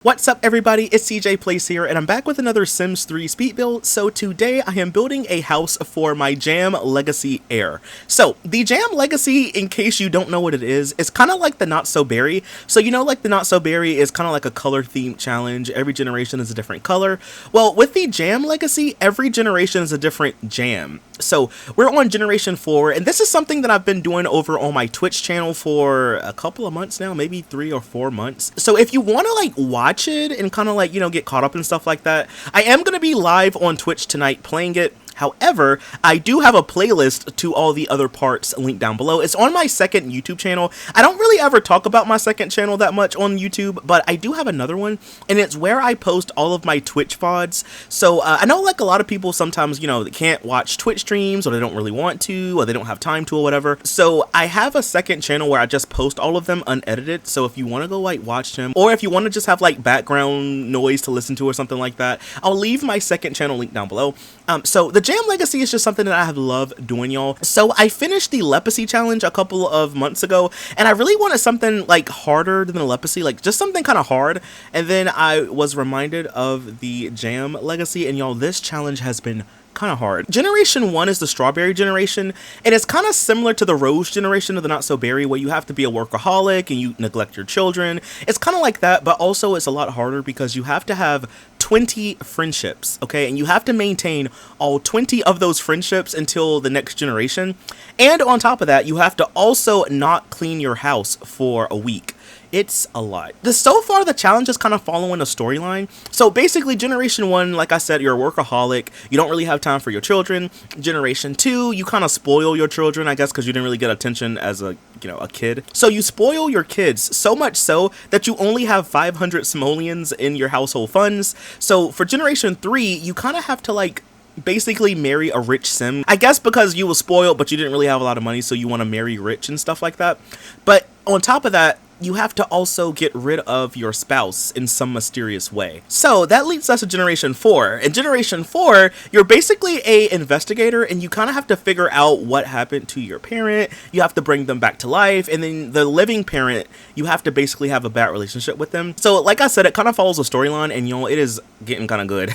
What's up everybody, it's CJ Plays here, and I'm back with another Sims 3 speed build. So today I am building a house for my Jam Legacy heir. So the Jam Legacy, in case you don't know what it is kind of like the Not So Berry. So you know, like the Not So Berry is kind of like a color themed challenge. Every generation is a different color. Well, with the Jam Legacy, every generation is a different jam. So we're on generation 4, and this is something that I've been doing over on my Twitch channel for a couple of months now, maybe 3 or 4 months. So if you want to like watch it and kind of like, you know, get caught up and stuff like that, I am going to be live on Twitch tonight playing it. However, I do have a playlist to all the other parts linked down below. It's on my second YouTube channel. I don't really ever talk about my second channel that much on YouTube, but I do have another one, and it's where I post all of my Twitch VODs. So I know like a lot of people sometimes, you know, they can't watch Twitch streams, or they don't really want to, or they don't have time to, or whatever. So I have a second channel where I just post all of them unedited. So if you want to go like watch them, or if you want to just have like background noise to listen to or something like that, I'll leave my second channel link down below. So the Jam Legacy is just something that I have loved doing, y'all. So I finished the Leprosy challenge a couple of months ago, and I really wanted something like harder than the Leprosy, like just something kind of hard. And then I was reminded of the Jam Legacy, and y'all, this challenge has been kind of hard. Generation 1 is the strawberry generation, and it's kind of similar to the rose generation of the Not So Berry, where you have to be a workaholic and you neglect your children. It's kind of like that, but also it's a lot harder because you have to have 20 friendships, okay? And you have to maintain all 20 of those friendships until the next generation. And on top of that, you have to also not clean your house for a week. It's a lot. So far, the challenge is kind of following a storyline. So basically, Generation 1, like I said, you're a workaholic. You don't really have time for your children. Generation 2, you kind of spoil your children, I guess, because you didn't really get attention as a, you know, a kid. So you spoil your kids so much so that you only have 500 simoleons in your household funds. So for Generation 3, you kind of have to like basically marry a rich sim, I guess, because you were spoiled but you didn't really have a lot of money, so you want to marry rich and stuff like that. But on top of that, you have to also get rid of your spouse in some mysterious way. So that leads us to Generation 4. In Generation 4, you're basically a investigator, and you kind of have to figure out what happened to your parent. You have to bring them back to life, and then the living parent, you have to basically have a bad relationship with them. So like I said, it kind of follows a storyline, and you know, it is getting kind of good.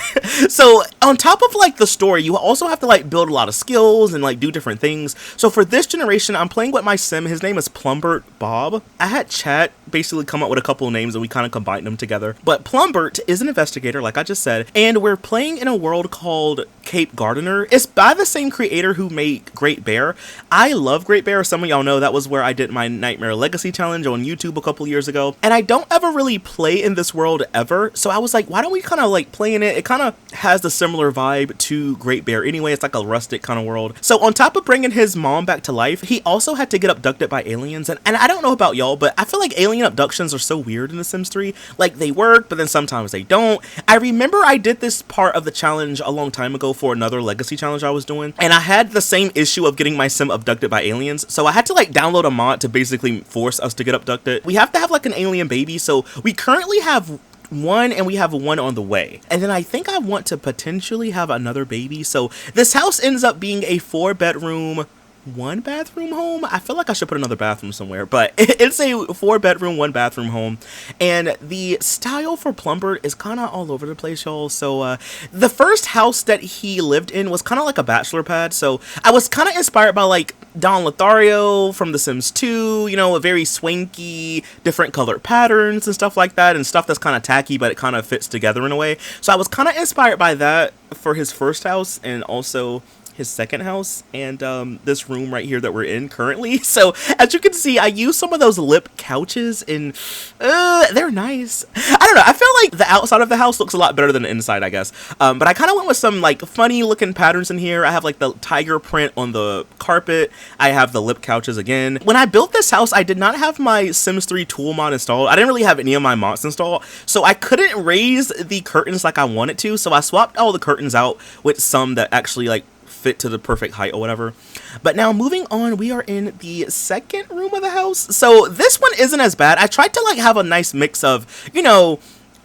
So on top of like the story, you also have to like build a lot of skills and like do different things. So for this generation, I'm playing with my sim. His name is Plumbert Bob. I had chat basically come up with a couple of names and we kind of combined them together. But Plumbert is an investigator, like I just said, and we're playing in a world called Cape Gardener. It's by the same creator who made Great Bear. I love Great Bear. Some of y'all know that was where I did my Nightmare Legacy challenge on YouTube a couple years ago. And I don't ever really play in this world ever. So I was like, why don't we kind of like play in it? It kind of has the similar vibe to Great Bear anyway. It's like a rustic kind of world. So on top of bringing his mom back to life, he also had to get abducted by aliens. And I don't know about y'all, but I feel like alien abductions are so weird in The Sims 3. Like, they work, but then sometimes they don't. I remember I did this part of the challenge a long time ago for another Legacy challenge I was doing, and I had the same issue of getting my sim abducted by aliens. So I had to like download a mod to basically force us to get abducted. We have to have like an alien baby, so we currently have one, and we have one on the way. And then I think I want to potentially have another baby. So this house ends up being a 4-bedroom, 1-bathroom home. I feel like I should put another bathroom somewhere, but it's a 4-bedroom, 1-bathroom home. And the style for Plumbert is kind of all over the place, y'all. So the first house that he lived in was kind of like a bachelor pad. So I was kind of inspired by like Don Lothario from The Sims 2, you know, a very swanky, different colored patterns and stuff like that, and stuff that's kind of tacky, but it kind of fits together in a way. So I was kind of inspired by that for his first house, and also his second house, and this room right here that we're in currently. So as you can see, I use some of those lip couches, and they're nice. I don't know, I feel like the outside of the house looks a lot better than the inside, I guess. But I kind of went with some like funny looking patterns in here. I have like the tiger print on the carpet. I have the lip couches again. When I built this house, I did not have my Sims 3 tool mod installed. I didn't really have any of my mods installed, so I couldn't raise the curtains like I wanted to. So I swapped all the curtains out with some that actually like fit to the perfect height or whatever. But now moving on, we are in the second room of the house. So this one isn't as bad. I tried to like have a nice mix of, you know,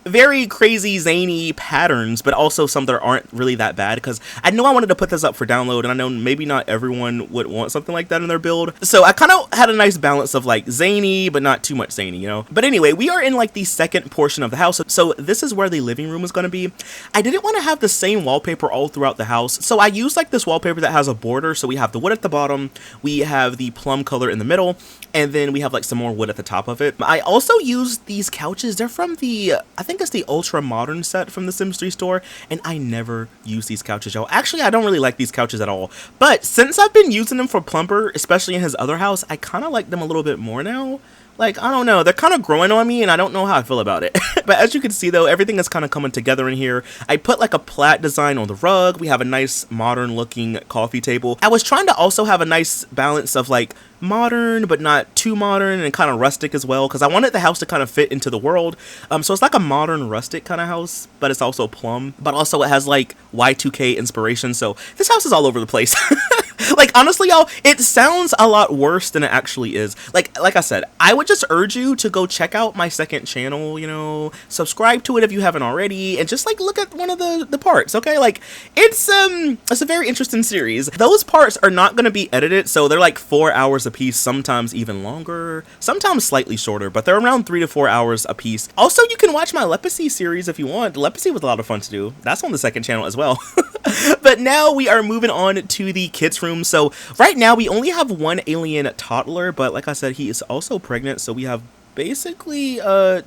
very crazy zany patterns, but also some that aren't really that bad, because I know I wanted to put this up for download, and I know maybe not everyone would want something like that in their build, so I kind of had a nice balance of like zany but not too much zany, you know. But anyway, we are in like the second portion of the house, so this is where the living room is going to be. I didn't want to have the same wallpaper all throughout the house, so I used like this wallpaper that has a border. So we have the wood at the bottom, we have the plum color in the middle, and then we have like some more wood at the top of it. I also used these couches. They're from the I think it's the Ultra Modern set from the Sims 3 store, and I never use these couches, y'all. Actually, I don't really like these couches at all, but since I've been using them for Plumber, especially in his other house, I kind of like them a little bit more now. Like, I don't know, they're kind of growing on me, and I don't know how I feel about it. But as you can see, though, everything is kind of coming together in here. I put like a plaid design on the rug. We have a nice modern looking coffee table. I was trying to also have a nice balance of like modern but not too modern, and kind of rustic as well, because I wanted the house to kind of fit into the world. So it's like a modern rustic kind of house, but it's also plum, but also it has like Y2K inspiration. So this house is all over the place. Like, honestly, y'all, it sounds a lot worse than it actually is. Like I said, I would just urge you to go check out my second channel, you know, subscribe to it if you haven't already, and just like look at one of the parts, okay? Like, it's a very interesting series. Those parts are not going to be edited, so they're like 4 hours a piece, sometimes even longer, sometimes slightly shorter, but they're around 3 to 4 hours a piece. Also, you can watch my Leprosy series if you want. Leprosy was a lot of fun to do. That's on the second channel as well. But now we are moving on to the kids' room. So right now we only have one alien toddler, but like I said, he is also pregnant, so we have basically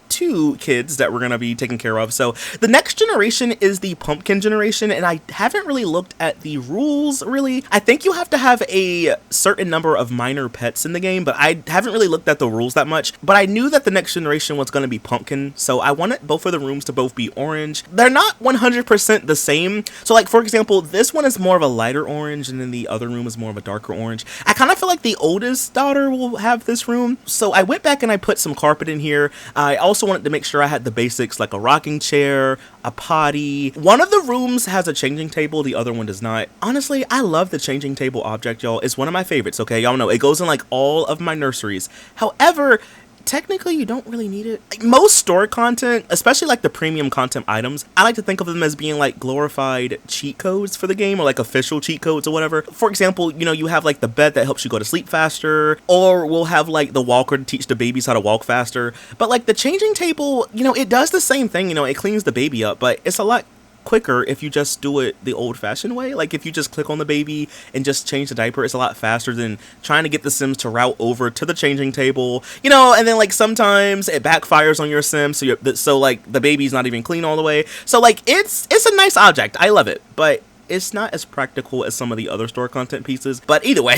2 kids that we're gonna be taking care of. So the next generation is the pumpkin generation, and I haven't really looked at the rules really. I think you have to have a certain number of minor pets in the game, but I haven't really looked at the rules that much. But I knew that the next generation was gonna be pumpkin, so I wanted both of the rooms to both be orange. They're not 100% the same. So like, for example, this one is more of a lighter orange, and then the other room is more of a darker orange. I kind of feel like the oldest daughter will have this room, so I went back and I put some carpet in here. I also wanted to make sure I had the basics, like a rocking chair, a potty. One of the rooms has a changing table, the other one does not. Honestly, I love the changing table object, y'all. It's one of my favorites, okay? Y'all know it goes in like all of my nurseries. However, technically you don't really need it. Like, most store content, especially like the premium content items, I like to think of them as being like glorified cheat codes for the game, or like official cheat codes or whatever. For example, you know, you have like the bed that helps you go to sleep faster, or we'll have like the walker to teach the babies how to walk faster. But like the changing table, you know, it does the same thing, you know, it cleans the baby up, but it's a lot quicker if you just do it the old-fashioned way. Like, if you just click on the baby and just change the diaper, it's a lot faster than trying to get the Sims to route over to the changing table, you know. And then like sometimes it backfires on your Sim, so like the baby's not even clean all the way. So like it's a nice object, I love it, but it's not as practical as some of the other store content pieces. But either way,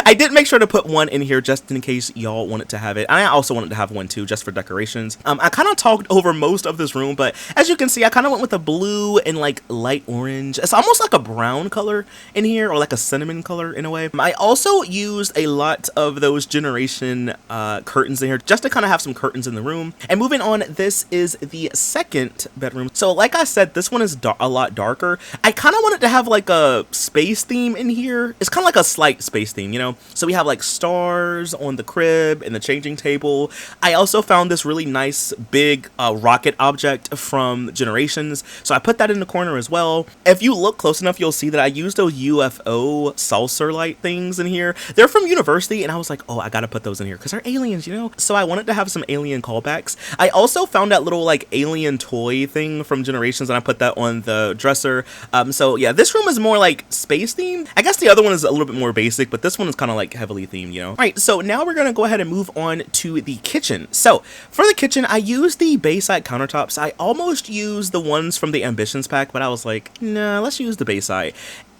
I did make sure to put one in here just in case y'all wanted to have it. And I also wanted to have one too, just for decorations. I kind of talked over most of this room, but as you can see, I kind of went with a blue and like light orange. It's almost like a brown color in here, or like a cinnamon color in a way. I also used a lot of those generation curtains in here, just to kind of have some curtains in the room. And moving on, this is the second bedroom. So like I said, this one is a lot darker. I kind of wanted to have like a space theme in here. It's kind of like a slight space theme, you know. So we have like stars on the crib and the changing table. I also found this really nice big rocket object from Generations, so I put that in the corner as well. If you look close enough, you'll see that I used those UFO saucer light things in here. They're from University, and I was like, oh, I gotta put those in here because they're aliens, you know. So I wanted to have some alien callbacks. I also found that little like alien toy thing from Generations, and I put that on the dresser. So yeah, this room is more like space themed. I guess the other one is a little bit more basic, but this one is kind of like heavily themed, you know. All right, so now we're gonna go ahead and move on to the kitchen. So for the kitchen, I used the Bayside countertops. I almost used the ones from the Ambitions pack, but I was like, nah, let's use the Bayside.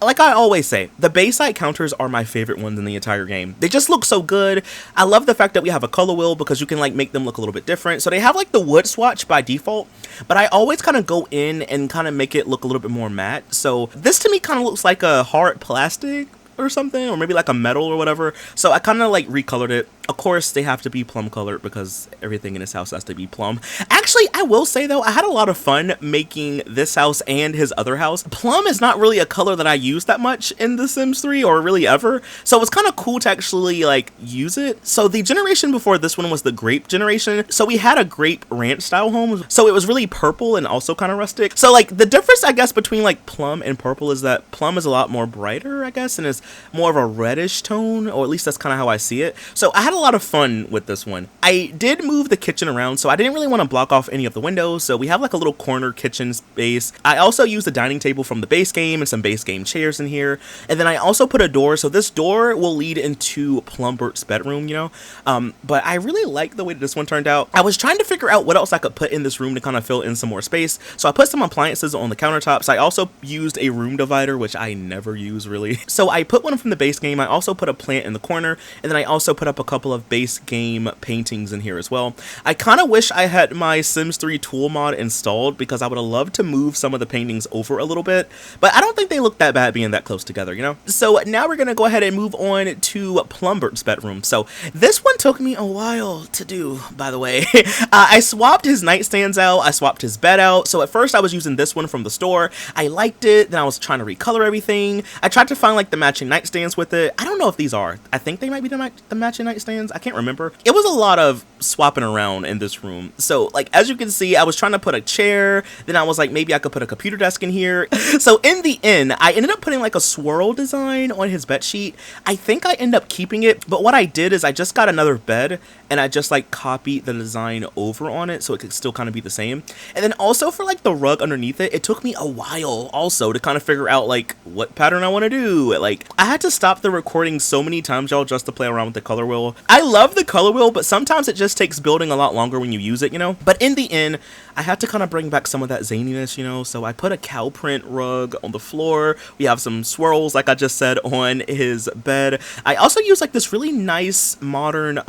Like I always say, the Bayside counters are my favorite ones in the entire game. They just look so good. I love the fact that we have a color wheel because you can like make them look a little bit different. So they have like the wood swatch by default, but I always kind of go in and kind of make it look a little bit more matte. So this to me kind of looks like a hard plastic or something, or maybe like a metal or whatever. So I kind of like recolored it. Of course, they have to be plum colored because everything in this house has to be plum. Actually, I will say though, I had a lot of fun making this house and his other house. Plum is not really a color that I use that much in The Sims 3 or really ever, so it's kind of cool to actually like use it. So the generation before this one was the grape generation. So we had a grape ranch style home, so it was really purple and also kind of rustic. So like the difference I guess between like plum and purple is that plum is a lot more brighter, I guess, and is more of a reddish tone, or at least that's kind of how I see it. So I had a lot of fun with this one. I did move the kitchen around, so I didn't really want to block off any of the windows, so we have like a little corner kitchen space. I also used the dining table from the base game and some base game chairs in here, and then I also put a door, so this door will lead into Plumbert's bedroom, you know. But I really like the way this one turned out. I was trying to figure out what else I could put in this room to kind of fill in some more space, so I put some appliances on the countertops. I also used a room divider, which I never use really. So I put one from the base game. I also put a plant in the corner, and then I also put up a couple of base game paintings in here as well. I kind of wish I had my Sims 3 tool mod installed because I would have loved to move some of the paintings over a little bit, but I don't think they look that bad being that close together, you know? So now we're gonna go ahead and move on to Plumbert's bedroom. So this one took me a while to do, by the way. I swapped his nightstands out, I swapped his bed out. So at first I was using this one from the store. I liked it, then I was trying to recolor everything. I tried to find like the matching nightstands with it. I don't know if these are. I think they might be the matching nightstands. I can't remember. It was a lot of swapping around in this room. So like as you can see, I was trying to put a chair, then I was like maybe I could put a computer desk in here. So in the end, I ended up putting like a swirl design on his bed sheet. I think I ended up keeping it, but what I did is I just got another bed and I just like copied the design over on it so it could still kind of be the same. And then also for like the rug underneath it, it took me a while also to kind of figure out like what pattern I want to do. Like I had to stop the recording so many times, y'all, just to play around with the color wheel. I love the color wheel, but sometimes it just takes building a lot longer when you use it, you know? But in the end, I had to kind of bring back some of that zaniness, you know? So I put a cow print rug on the floor. We have some swirls, like I just said, on his bed. I also used like this really nice modern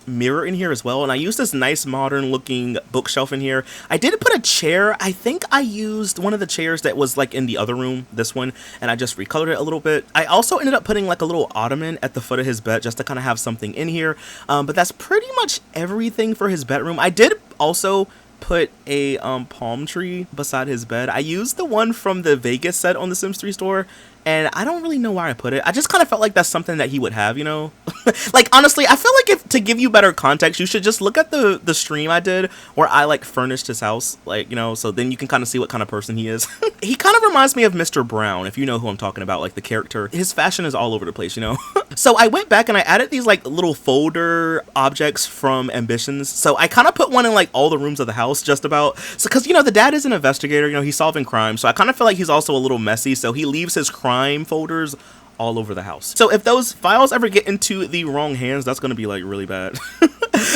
mirror in here as well, and I used this nice modern looking bookshelf in here. I did put a chair. I think I used one of the chairs that was like in the other room, this one, and I just recolored it a little bit. I also ended up putting like a little ottoman at the foot of his bed just to kind of have something in here, but that's pretty much everything for his bedroom. I did also put a palm tree beside his bed. I used the one from the Vegas set on the Sims 3 store, and I don't really know where I put it. I just kind of felt like that's something that he would have, you know? Like, honestly, I feel like if to give you better context, you should just look at the stream I did where I, like, furnished his house, like, you know, so then you can kind of see what kind of person he is. He kind of reminds me of Mr. Brown, if you know who I'm talking about, like, the character. His fashion is all over the place, you know? So I went back and I added these, like, little folder objects from Ambitions. So I kind of put one in, like, all the rooms of the house, just about. So, because, you know, the dad is an investigator, you know, he's solving crime. So I kind of feel like he's also a little messy, so he leaves his crime folders all over the house. So if those files ever get into the wrong hands, that's going to be like really bad.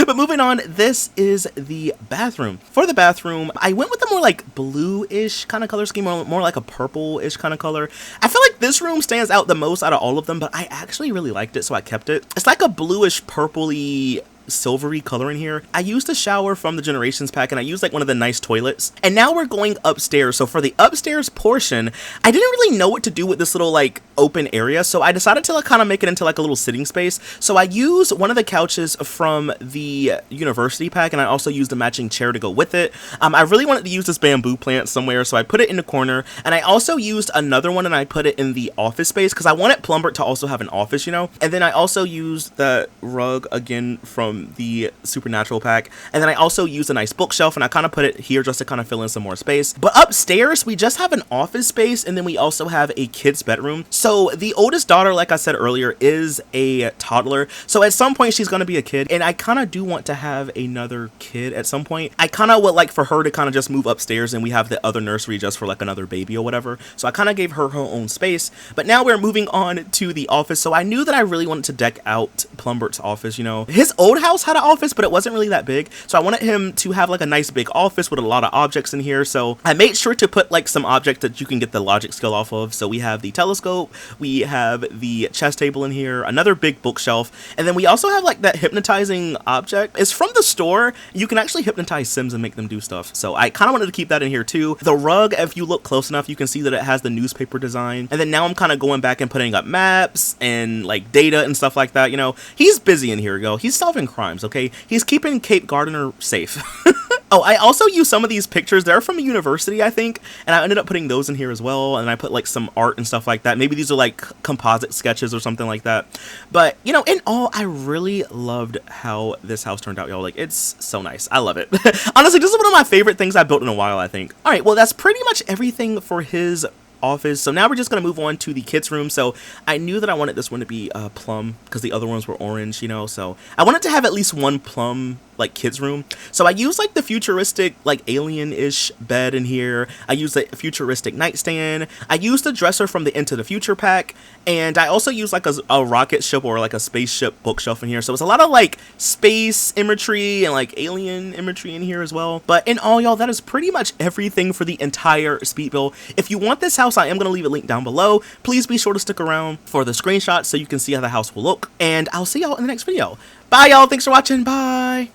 But moving on, this is the bathroom. For the bathroom, I went with a more like blue-ish kind of color scheme, or more like a purple-ish kind of color. I feel like this room stands out the most out of all of them, but I actually really liked it, so I kept it. It's like a bluish purpley silvery color in here. I used a shower from the Generations pack, and I used like one of the nice toilets. And now we're going upstairs. So for the upstairs portion, I didn't really know what to do with this little like open area, so I decided to like kind of make it into like a little sitting space. So I used one of the couches from the University pack, and I also used a matching chair to go with it. I really wanted to use this bamboo plant somewhere, so I put it in the corner, and I also used another one and I put it in the office space because I wanted Plumbert to also have an office, you know. And then I also used the rug again from the Supernatural pack, and then I also used a nice bookshelf, and I kind of put it here just to kind of fill in some more space. But upstairs we just have an office space, and then we also have a kid's bedroom. So the oldest daughter, like I said earlier, is a toddler, so at some point she's going to be a kid, and I kind of do want to have another kid at some point. I kind of would like for her to kind of just move upstairs, and we have the other nursery just for like another baby or whatever. So I kind of gave her her own space. But now we're moving on to the office. So I knew that I really wanted to deck out Plumbert's office, you know. His old house had an office, but it wasn't really that big, so I wanted him to have like a nice big office with a lot of objects in here. So I made sure to put like some objects that you can get the logic skill off of. So we have the telescope, We have the chess table in here, another big bookshelf, and then we also have like that hypnotizing object. It's from the store. You can actually hypnotize Sims and make them do stuff. So I kind of wanted to keep that in here too. The rug, if you look close enough, you can see that it has the newspaper design. And then now I'm kind of going back and putting up maps and like data and stuff like that. You know, he's busy in here, yo. He's solving crimes, okay? He's keeping Cape Gardener safe. Oh, I also used some of these pictures. They're from a university, I think, and I ended up putting those in here as well, and I put like some art and stuff like that. Maybe these are like composite sketches or something like that. But, you know, in all, I really loved how this house turned out, y'all. Like, it's so nice. I love it. Honestly, this is one of my favorite things I've built in a while, I think. All right, well, that's pretty much everything for his office. So now we're just gonna move on to the kids room. So I knew that I wanted this one to be plum because the other ones were orange, you know, so I wanted to have at least one plum like kids room. So I used like the futuristic like alien-ish bed in here. I used a futuristic nightstand. I used the dresser from the Into the Future pack, and I also used like a rocket ship or like a spaceship bookshelf in here. So it's a lot of like space imagery and like alien imagery in here as well. But in all, y'all, that is pretty much everything for the entire speed build. If you want this house, I am going to leave a link down below. Please be sure to stick around for the screenshots so you can see how the house will look. And I'll see y'all in the next video. Bye, y'all. Thanks for watching. Bye.